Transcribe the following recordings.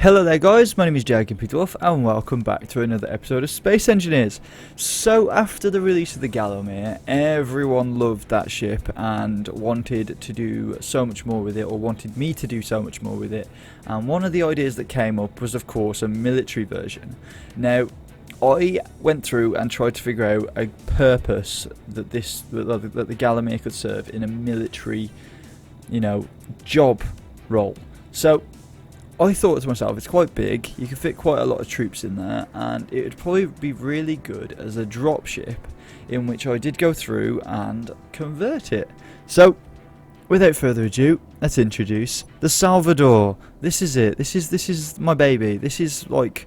Hello there guys, my name is Jacob Dwarf and welcome back to another episode of Space Engineers. So after the release of the Gallowmere, everyone loved that ship and wanted to do so much more with it, or wanted me to do so much more with it. And one of the ideas that came up was of course a military version. Now I went through and tried to figure out a purpose that the Gallowmere could serve in a military, job role. So I thought to myself, it's quite big, you can fit quite a lot of troops in there, and it would probably be really good as a dropship, in which I did go through and convert it. So, without further ado, let's introduce the Salvador. This is it. This is my baby. This is like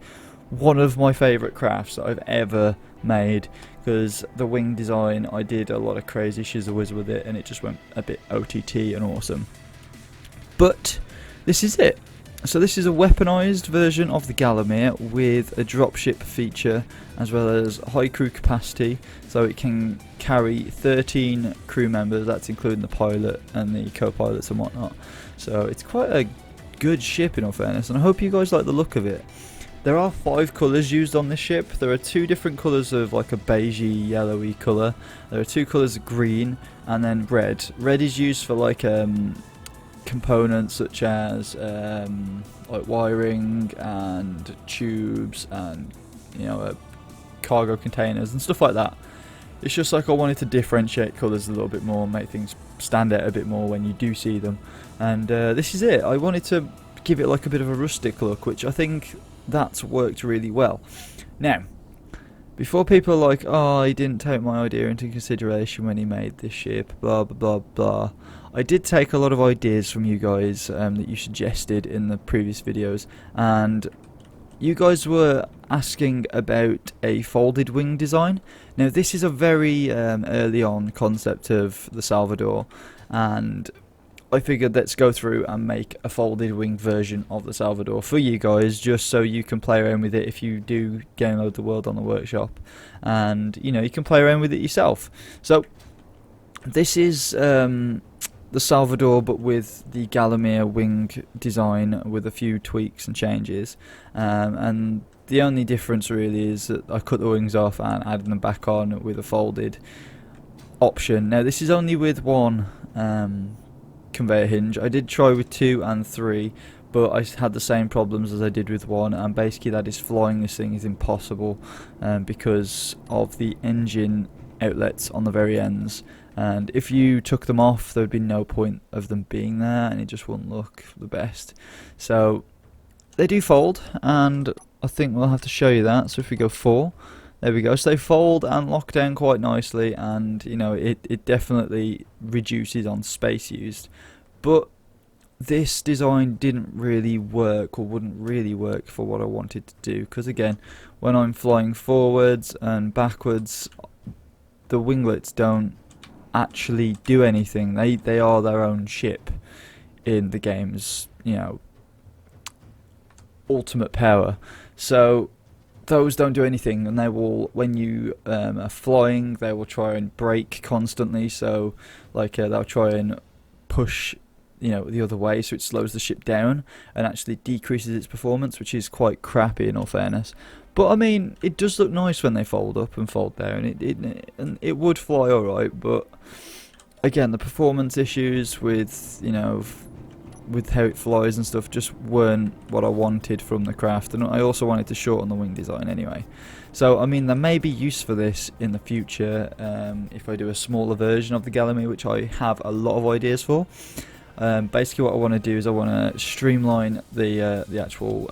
one of my favourite crafts that I've ever made, because the wing design, I did a lot of crazy shizzle with it, and it just went a bit OTT and awesome. But this is it. So this is a weaponised version of the Gallowmere with a dropship feature as well as high crew capacity, so it can carry 13 crew members, that's including the pilot and the co-pilots and whatnot. So it's quite a good ship in all fairness, and I hope you guys like the look of it. There are 5 colours used on this ship. There are 2 different colours of like a beigey yellowy colour. There are 2 colours of green and then red. Red is used for like components such as like wiring and tubes and cargo containers and stuff like that. It's just like I wanted to differentiate colours a little bit more, make things stand out a bit more when you do see them, and this is it. I wanted to give it like a bit of a rustic look, which I think that's worked really well. Now, before people are like, oh, he didn't take my idea into consideration when he made this ship, blah blah blah blah, I did take a lot of ideas from you guys that you suggested in the previous videos, and you guys were asking about a folded wing design. Now this is a very early on concept of the Salvador, and I figured let's go through and make a folded wing version of the Salvador for you guys, just so you can play around with it if you do download the world on the workshop, and you can play around with it yourself. So this is the Salvador, but with the Gallowmere wing design with a few tweaks and changes, and the only difference really is that I cut the wings off and added them back on with a folded option. Now this is only with one conveyor hinge. I did try with 2 and 3, but I had the same problems as I did with 1, and basically that is flying this thing is impossible because of the engine outlets on the very ends, and if you took them off there would be no point of them being there and it just wouldn't look the best. So they do fold, and I think we'll have to show you that. So if we go 4, there we go. So they fold and lock down quite nicely, and it definitely reduces on space used. But this design didn't really work, or wouldn't really work for what I wanted to do, because again, when I'm flying forwards and backwards, the winglets don't actually do anything. They are their own ship in the game's ultimate power. So those don't do anything, and they will, when you are flying, they will try and brake constantly. So like they'll try and push the other way, so it slows the ship down and actually decreases its performance, which is quite crappy in all fairness. But I mean, it does look nice when they fold up and fold down. It would fly alright, but again, the performance issues with with how it flies and stuff just weren't what I wanted from the craft, and I also wanted to shorten the wing design anyway. So I mean, there may be use for this in the future if I do a smaller version of the Gallowmere, which I have a lot of ideas for. Basically what I want to do is I want to streamline the actual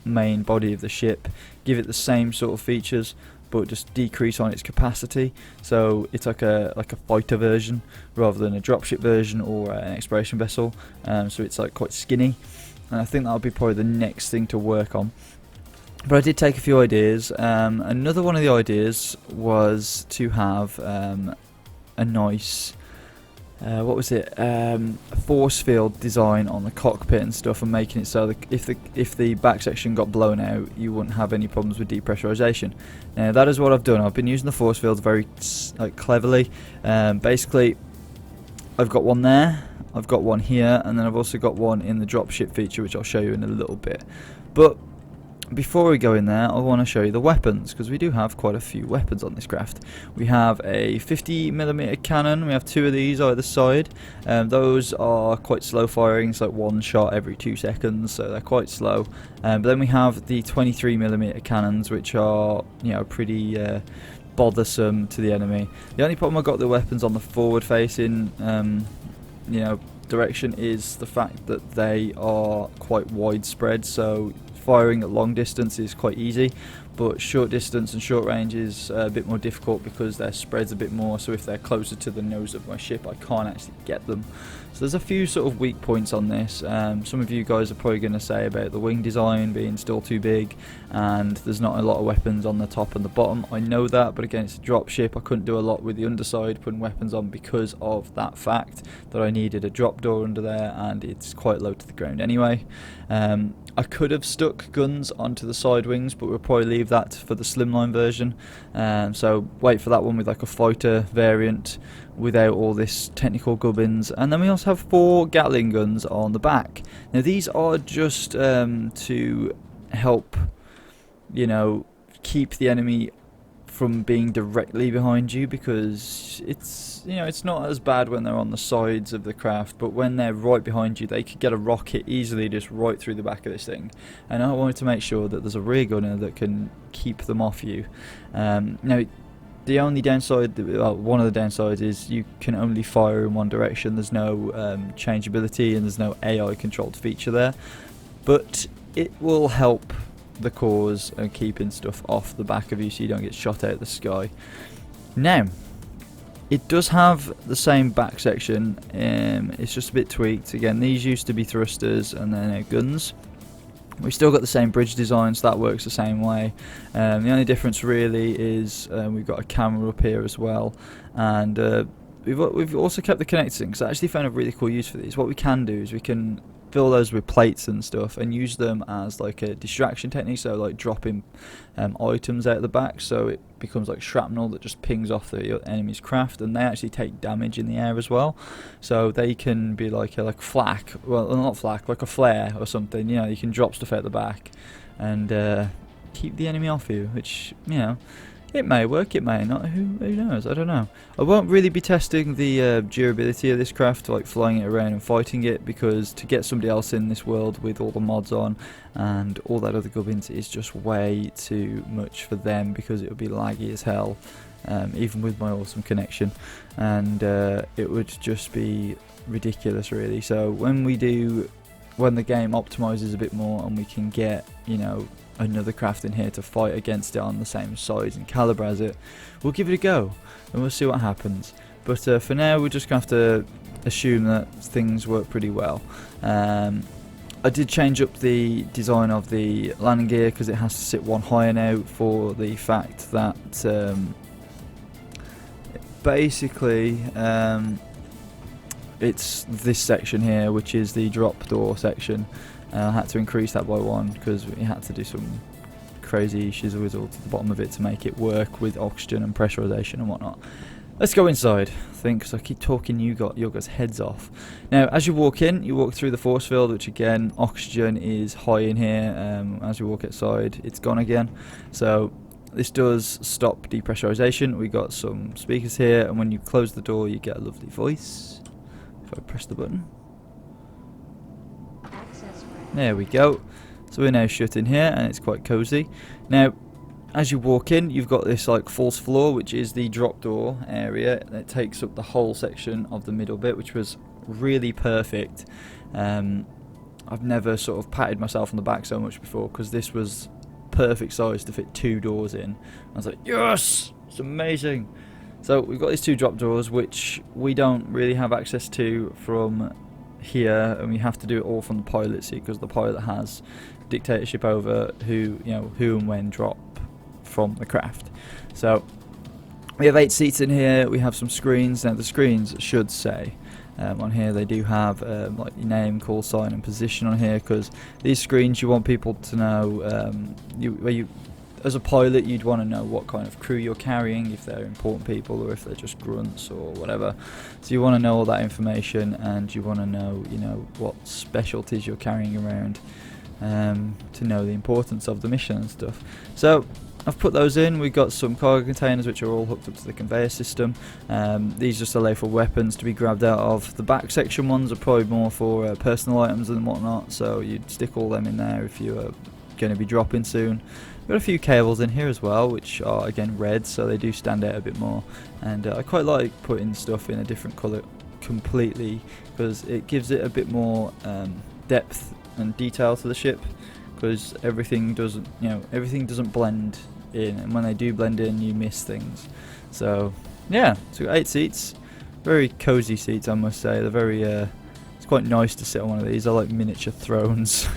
main body of the ship, give it the same sort of features but just decrease on its capacity, so it's like a fighter version rather than a dropship version or an exploration vessel. So it's like quite skinny, and I think that'll be probably the next thing to work on. But I did take a few ideas. Another one of the ideas was to have a nice what was it? Forcefield design on the cockpit and stuff, and making it so that if the back section got blown out, you wouldn't have any problems with depressurization. Now that is what I've done. I've been using the force fields very cleverly. Basically, I've got one there, I've got one here, and then I've also got one in the dropship feature, which I'll show you in a little bit. But before we go in there, I want to show you the weapons, because we do have quite a few weapons on this craft. We have a 50mm cannon. We have 2 of these either side. Those are quite slow firing. It's like 1 shot every 2 seconds, so they're quite slow. But then we have the 23mm cannons, which are, you know, pretty bothersome to the enemy. The only problem I got with the weapons on the forward facing you know, direction is the fact that they are quite widespread, so firing at long distance is quite easy, but short distance and short range is a bit more difficult because their spread's a bit more, so if they're closer to the nose of my ship I can't actually get them. So there's a few sort of weak points on this. Some of you guys are probably going to say about the wing design being still too big and there's not a lot of weapons on the top and the bottom. I know that, but again, it's a drop ship. I couldn't do a lot with the underside putting weapons on because of that fact that I needed a drop door under there and it's quite low to the ground anyway. I could have stuck guns onto the side wings, but we'll probably leave that for the slimline version. So wait for that one with like a fighter variant without all this technical gubbins. And then we also have 4 Gatling guns on the back. Now these are just to help, you know, keep the enemy from being directly behind you, because it's, you know, it's not as bad when they're on the sides of the craft, but when they're right behind you they could get a rocket easily just right through the back of this thing, and I wanted to make sure that there's a rear gunner that can keep them off you. Now the only downside, well, one of the downsides is you can only fire in one direction. There's no changeability and there's no AI controlled feature there, but it will help the cause and keeping stuff off the back of you so you don't get shot out of the sky. Now it does have the same back section, it's just a bit tweaked. Again, these used to be thrusters and then guns. We've still got the same bridge design, so that works the same way. The only difference really is we've got a camera up here as well, and we've also kept the connectors in, because I actually found a really cool use for these. What we can do is we can fill those with plates and stuff and use them as like a distraction technique, so like dropping items out the back, so it becomes like shrapnel that just pings off the enemy's craft, and they actually take damage in the air as well, so they can be like a flak, well not flak, like a flare or something, you know, you can drop stuff out the back and keep the enemy off you, which, you know, it may work, it may not, who knows, I don't know. I won't really be testing the durability of this craft, like flying it around and fighting it, because to get somebody else in this world with all the mods on and all that other gubbins is just way too much for them, because it would be laggy as hell, even with my awesome connection, and it would just be ridiculous really. So when the game optimizes a bit more and we can get, you know, another craft in here to fight against it on the same size and caliber as it, we'll give it a go and we'll see what happens. But for now we're just going to have to assume that things work pretty well. I did change up the design of the landing gear because it has to sit one higher now, for the fact that basically it's this section here, which is the drop door section. I had to increase that by 1 because we had to do some crazy shizzle whizzle to the bottom of it to make it work with oxygen and pressurization and whatnot. Let's go inside, I think, because I keep talking your guys' heads off. Now, as you walk in, you walk through the force field, which again, oxygen is high in here. As you walk outside, it's gone again. So this does stop depressurization. We got some speakers here, and when you close the door, you get a lovely voice. If I press the button. There we go. So we're now shut in here and it's quite cozy. Now as you walk in, you've got this like false floor, which is the drop door area, and it takes up the whole section of the middle bit, which was really perfect. I've never sort of patted myself on the back so much before, because this was perfect size to fit 2 doors in. I was like, yes, it's amazing. So we've got these 2 drop doors, which we don't really have access to from here, and we have to do it all from the pilot seat, because the pilot has dictatorship over who and when drop from the craft. So we have 8 seats in here. We have some screens. Now the screens should say on here, they do have like your name, call sign and position on here, because these screens, you want people to know as a pilot, you'd want to know what kind of crew you're carrying, if they're important people or if they're just grunts or whatever. So you want to know all that information, and you want to know, what specialties you're carrying around. to know the importance of the mission and stuff. So I've put those in. We've got some cargo containers which are all hooked up to the conveyor system. These just allow for weapons to be grabbed out of. The back section ones are probably more for personal items and whatnot, so you'd stick all them in there if you are going to be dropping soon. We've got a few cables in here as well, which are again red, so they do stand out a bit more. And I quite like putting stuff in a different colour completely, because it gives it a bit more depth and detail to the ship, because everything doesn't blend in, and when they do blend in you miss things. So yeah, so we've got 8 seats, very cozy seats I must say. They're very it's quite nice to sit on one of these. I like miniature thrones.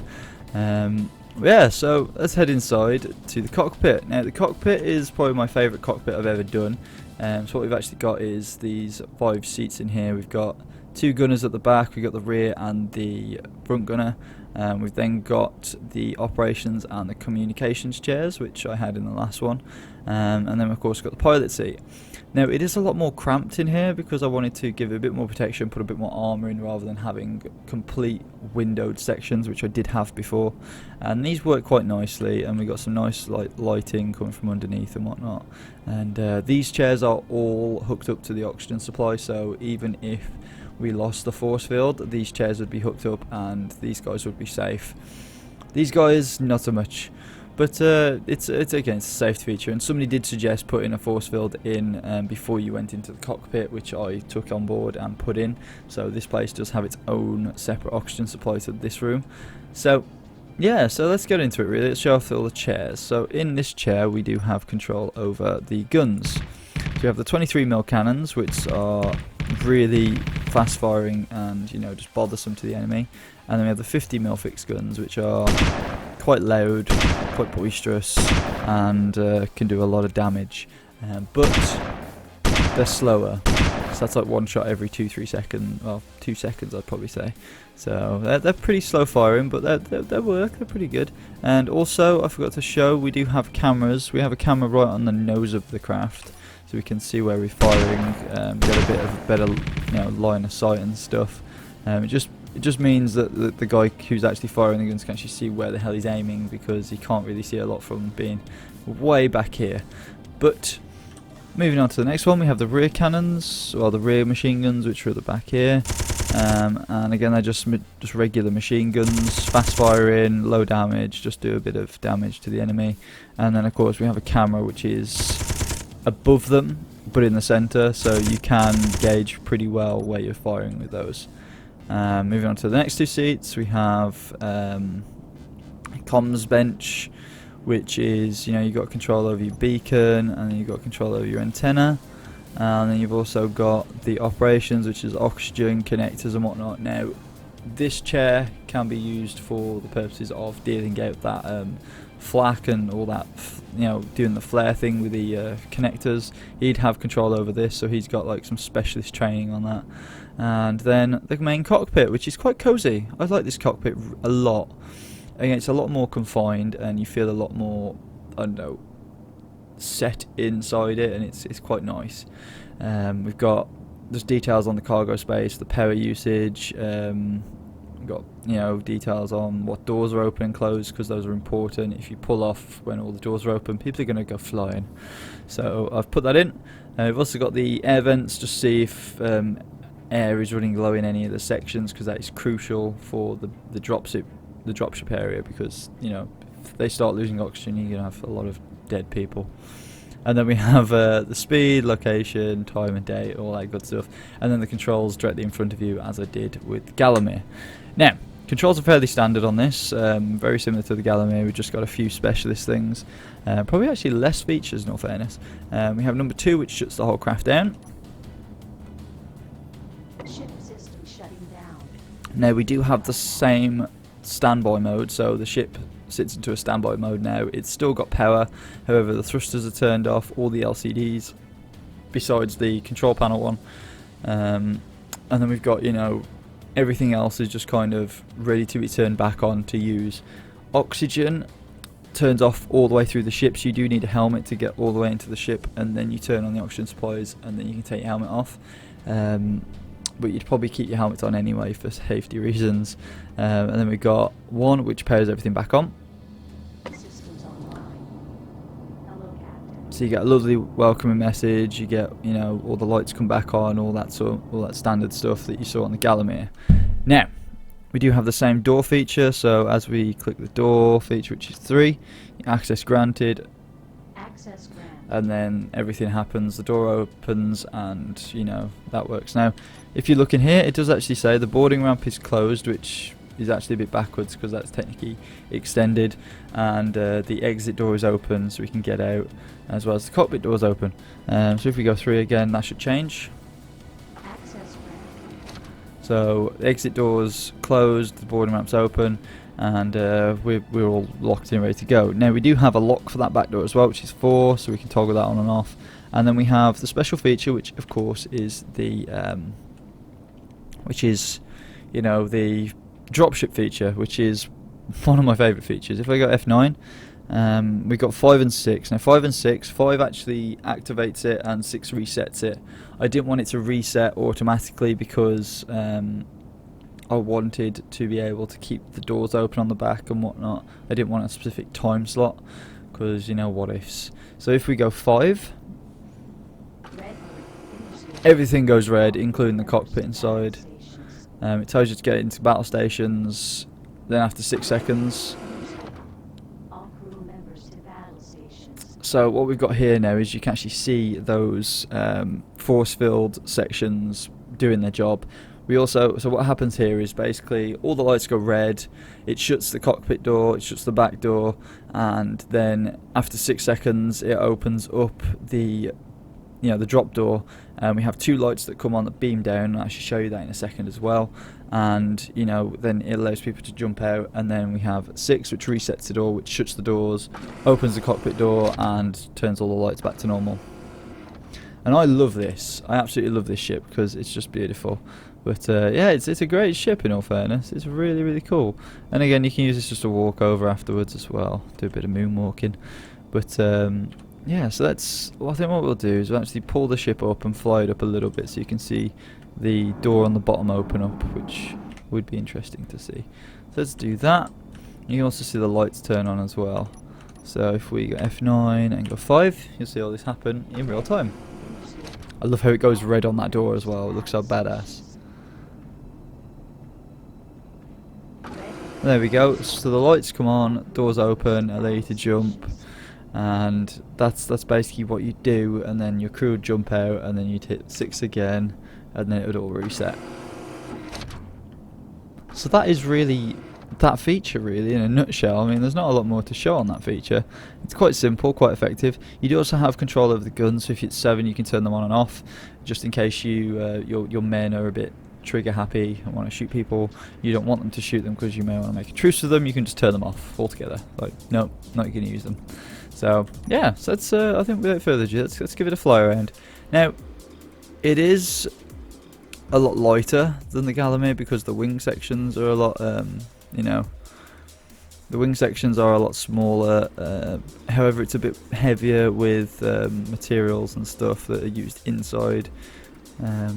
Yeah, so let's head inside to the cockpit. Now the cockpit is probably my favourite cockpit I've ever done. So what we've actually got is these 5 seats in here. We've got 2 gunners at the back, we've got the rear and the front gunner. We've then got the operations and the communications chairs, which I had in the last one. And then of course got the pilot seat. Now it is a lot more cramped in here because I wanted to give it a bit more protection, put a bit more armour in rather than having complete windowed sections, which I did have before. And these work quite nicely, and we've got some nice lighting coming from underneath and whatnot. And these chairs are all hooked up to the oxygen supply, so even if we lost the force field, these chairs would be hooked up and these guys would be safe. These guys not so much, but it's again, it's a safety feature, and somebody did suggest putting a force field in before you went into the cockpit, which I took on board and put in. So this place does have its own separate oxygen supply to this room. So yeah, so let's get into it really. Let's show off all the chairs. So in this chair we do have control over the guns. So we have the 23mm cannons, which are really fast firing and just bothersome to the enemy, and then we have the 50mm fixed guns, which are quite loud, quite boisterous, and can do a lot of damage, but they're slower, so that's like one shot every 2-3 seconds, well 2 seconds I'd probably say. So they're pretty slow firing, but they work, they're pretty good. And also I forgot to show, we do have cameras. We have a camera right on the nose of the craft, so we can see where we're firing, get a bit of a better line of sight and stuff. It just means that the guy who's actually firing the guns can actually see where the hell he's aiming, because he can't really see a lot from being way back here. But moving on to the next one, we have the rear cannons, or the rear machine guns, which are at the back here. And again, they're just regular machine guns, fast firing, low damage, just do a bit of damage to the enemy. And then of course we have a camera which is above them but in the center, so you can gauge pretty well where you're firing with those. Moving on to the next 2 seats, we have a comms bench, which is you've got control over your beacon, and then you've got control over your antenna, and then you've also got the operations, which is oxygen connectors and whatnot. Now this chair can be used for the purposes of dealing out that flak and all that, doing the flare thing with the connectors. He'd have control over this, so he's got like some specialist training on that. And then the main cockpit, which is quite cozy. I like this cockpit a lot. Again, it's a lot more confined, and you feel a lot more, I don't know, set inside it, and it's quite nice. We've got there's details on the cargo space, the power usage. We've got details on what doors are open and closed, because those are important. If you pull off when all the doors are open, people are going to go flying. So I've put that in. We've also got the air vents, just to see if air is running low in any of the sections, because that is crucial for the dropship area, because if they start losing oxygen, you're going to have a lot of dead people. And then we have the speed, location, time and date, all that good stuff. And then the controls directly in front of you, as I did with Gallimere. Now, controls are fairly standard on this, very similar to the Gallimere. We've just got a few specialist things, probably actually less features in all fairness. We have number 2, which shuts the whole craft down. Ship system shutting down. Now we do have the same standby mode, so the ship sits into a standby mode now. It's still got power, however the thrusters are turned off, all the LCDs besides the control panel one, and then we've got everything else is just kind of ready to be turned back on to use. Oxygen turns off all the way through the ship, so you do need a helmet to get all the way into the ship, and then you turn on the oxygen supplies, and then you can take your helmet off. but you'd probably keep your helmet on anyway for safety reasons. And then we've got one which powers everything back on. Systems online. Hello, Captain. So you get a lovely welcoming message. You get, you know, all the lights come back on, all that standard stuff that you saw on the Gallowmere. Now, we do have the same door feature. So as we click the door feature, which is 3, access granted. Access granted. And then everything happens, the door opens, and you know that works. Now if you look in here, it does actually say the boarding ramp is closed, which is actually a bit backwards because that's technically extended, and the exit door is open so we can get out, as well as the cockpit door is open. So if we go through again, that should change. Access granted. So the exit door's closed, the boarding ramp's open, and we're all locked in, ready to go. Now we do have a lock for that back door as well, which is 4, so we can toggle that on and off. And then we have the special feature, which of course is the you know, the dropship feature, which is one of my favourite features. If I go F9, we got 5 and 6. Now 5 and 6, 5 actually activates it and 6 resets it. I didn't want it to reset automatically because I wanted to be able to keep the doors open on the back and whatnot. I didn't want a specific time slot because, you know, what ifs. So if we go 5, everything goes red, including the cockpit inside. It tells you to get into battle stations. Then after 6 seconds. All crew members to battle stations. So what we've got here now is you can actually see those force-filled sections doing their job. So what happens here is basically all the lights go red, it shuts the cockpit door, it shuts the back door, and then after 6 seconds it opens up the drop door, and we have 2 lights that come on that beam down. I'll actually show you that in a second as well. And you know, then it allows people to jump out, and then we have 6, which resets the door, which shuts the doors, opens the cockpit door, and turns all the lights back to normal. And I love this. I absolutely love this ship because it's just beautiful. But yeah, it's a great ship in all fairness. It's really, really cool. And again, you can use this just to walk over afterwards as well. Do a bit of moonwalking. But yeah, so that's... Well, I think what we'll do is we'll actually pull the ship up and fly it up a little bit so you can see the door on the bottom open up, which would be interesting to see. So let's do that. You can also see the lights turn on as well. So if we go F9 and go 5, you'll see all this happen in real time. I love how it goes red on that door as well. It looks so badass. There we go. So the lights come on, doors open, allow you to jump, and that's basically what you do. And then your crew would jump out, and then you'd hit 6 again, and then it would all reset. So that is really that feature, really, in a nutshell. I mean, there's not a lot more to show on that feature. It's quite simple, quite effective. You do also have control over the guns, so if you hit 7 you can turn them on and off, just in case your men are a bit trigger happy and want to shoot people. You don't want them to shoot them because you may want to make a truce with them. You can just turn them off altogether. Like, no, not going to use them. So yeah, so that's I think without further ado, let's give it a fly around. Now, it is a lot lighter than the Gallowmere because the wing sections are a lot you know, the wing sections are a lot smaller. However, it's a bit heavier with materials and stuff that are used inside.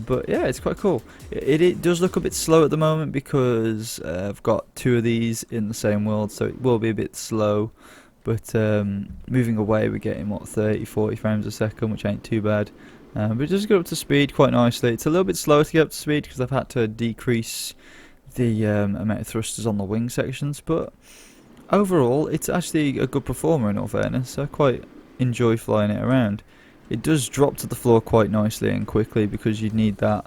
But yeah, it's quite cool. It does look a bit slow at the moment because I've got 2 of these in the same world, so it will be a bit slow. But moving away, we're getting 30-40 frames a second, which ain't too bad. But it does get up to speed quite nicely. It's a little bit slower to get up to speed because I've had to decrease the amount of thrusters on the wing sections. But overall, it's actually a good performer in all fairness. I quite enjoy flying it around. It does drop to the floor quite nicely and quickly because you need that.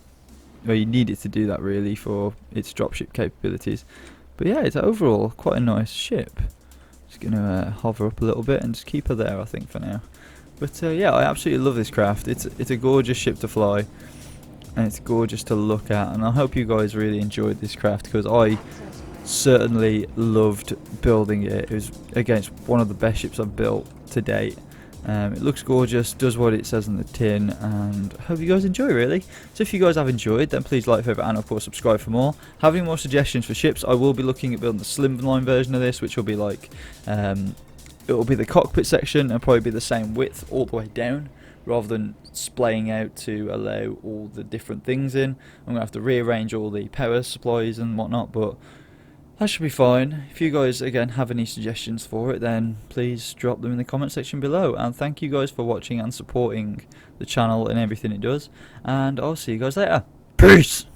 Well, you need it to do that really for its dropship capabilities. But yeah, it's overall quite a nice ship. Just gonna hover up a little bit and just keep her there, I think, for now. But yeah, I absolutely love this craft. It's a gorgeous ship to fly, and it's gorgeous to look at. And I hope you guys really enjoyed this craft because I certainly loved building it. It was, again, it's one of the best ships I've built to date. It looks gorgeous, does what it says on the tin, and I hope you guys enjoy, really. So if you guys have enjoyed, then please like, favourite, and of course subscribe for more. Have any more suggestions for ships? I will be looking at building the slimline version of this, which will be like, it will be the cockpit section and probably be the same width all the way down, rather than splaying out to allow all the different things in. I'm going to have to rearrange all the power supplies and whatnot, but that should be fine. If you guys, again, have any suggestions for it, then please drop them in the comment section below. And thank you guys for watching and supporting the channel and everything it does. And I'll see you guys later. Peace!